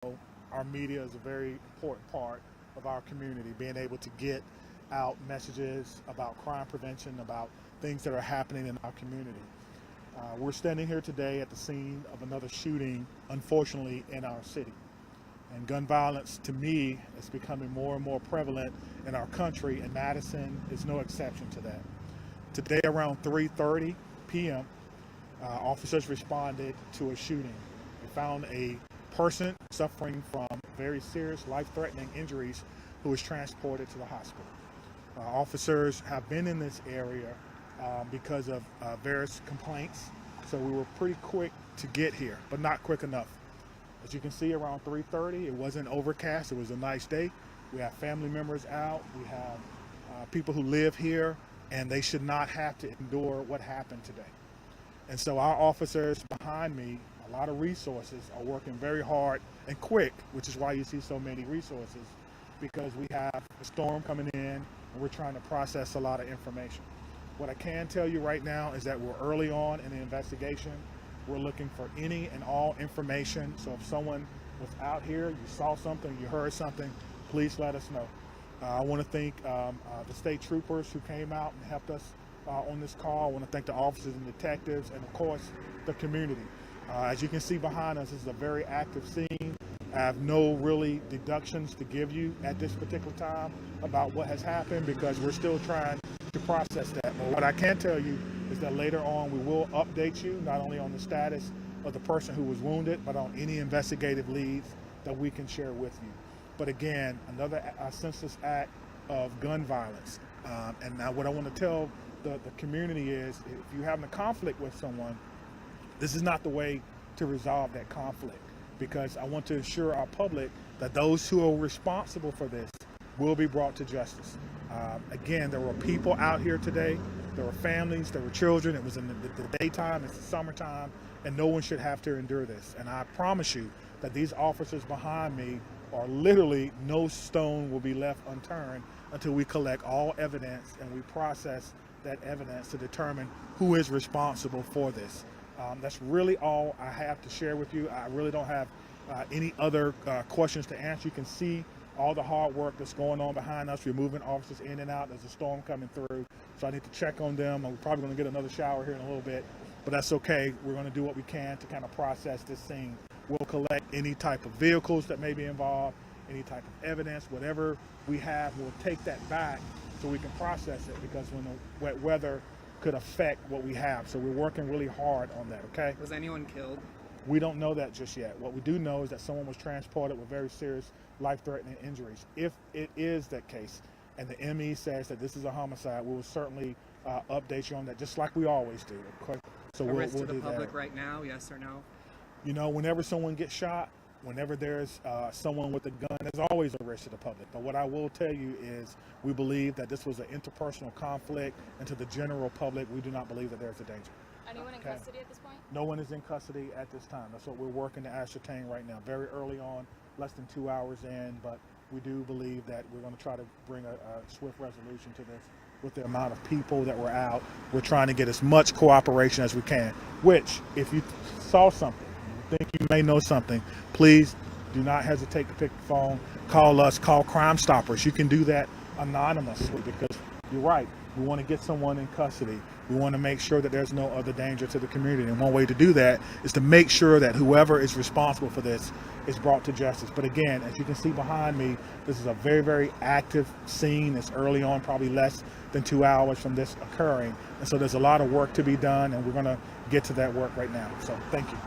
our media is a very important part of our community, being able to get out messages about crime prevention, about things that are happening in our community. We're standing here today at the scene of another shooting, unfortunately, in our city. And gun violence, to me, is becoming more and more prevalent in our country, and Madison is no exception to that. Today, around 3:30 p.m., officers responded to a shooting. They found a person suffering from very serious life-threatening injuries who was transported to the hospital. Officers have been in this area because of various complaints, so we were pretty quick to get here, but not quick enough. As you can see, around 3:30, it wasn't overcast. It was a nice day. We have family members out. We have people who live here, and they should not have to endure what happened today. And so our officers behind me, a lot of resources, are working very hard and quick, which is why you see so many resources, because we have a storm coming in, and we're trying to process a lot of information. What I can tell you right now is that we're early on in the investigation. We're looking for any and all information. So if someone was out here, you saw something, you heard something, please let us know. I want to thank the state troopers who came out and helped us on this call. I want to thank the officers and detectives, and of course, the community. As you can see behind us, this is a very active scene. I have no really deductions to give you at this particular time about what has happened, because we're still trying to process that. But what I can tell you is that later on we will update you not only on the status of the person who was wounded, but on any investigative leads that we can share with you. But again, another senseless act of gun violence. And now what I want to tell the community is, if you're having a conflict with someone, this is not the way to resolve that conflict, because I want to assure our public that those who are responsible for this will be brought to justice. Again, there were people out here today. There were families, there were children. It was in the daytime, it's the summertime, and no one should have to endure this. And I promise you that these officers behind me are literally, no stone will be left unturned until we collect all evidence and we process that evidence to determine who is responsible for this. That's really all I have to share with you. I really don't have any other questions to answer. You can see all the hard work that's going on behind us. We're moving officers in and out. There's a storm coming through, so I need to check on them. I'm probably going to get another shower here in a little bit, but that's okay. We're going to do what we can to kind of process this scene. We'll collect any type of vehicles that may be involved, any type of evidence, whatever we have, we'll take that back so we can process it, because when the wet weather could affect what we have. So we're working really hard on that, okay? Was anyone killed? We don't know that just yet. What we do know is that someone was transported with very serious life-threatening injuries. If it is that case, and the ME says that this is a homicide, we will certainly update you on that, just like we always do. Okay? So we'll risk to the do public that right now, yes or no? You know, whenever someone gets shot, whenever there's someone with a gun, there's always a risk to the public. But what I will tell you is we believe that this was an interpersonal conflict, and to the general public, we do not believe that there's a danger. Anyone in custody at this point? No one is in custody at this time. That's what we're working to ascertain right now. Very early on, less than 2 hours in, but we do believe that we're going to try to bring a swift resolution to this. With the amount of people that were out, we're trying to get as much cooperation as we can, which, if you saw something, you think you may know something, please do not hesitate to pick the phone, call us, call Crime Stoppers. You can do that anonymously, because you're right. We want to get someone in custody. We want to make sure that there's no other danger to the community. And one way to do that is to make sure that whoever is responsible for this is brought to justice. But again, as you can see behind me, this is a very, very active scene. It's early on, probably less than 2 hours from this occurring. And so there's a lot of work to be done, and we're going to get to that work right now. So thank you.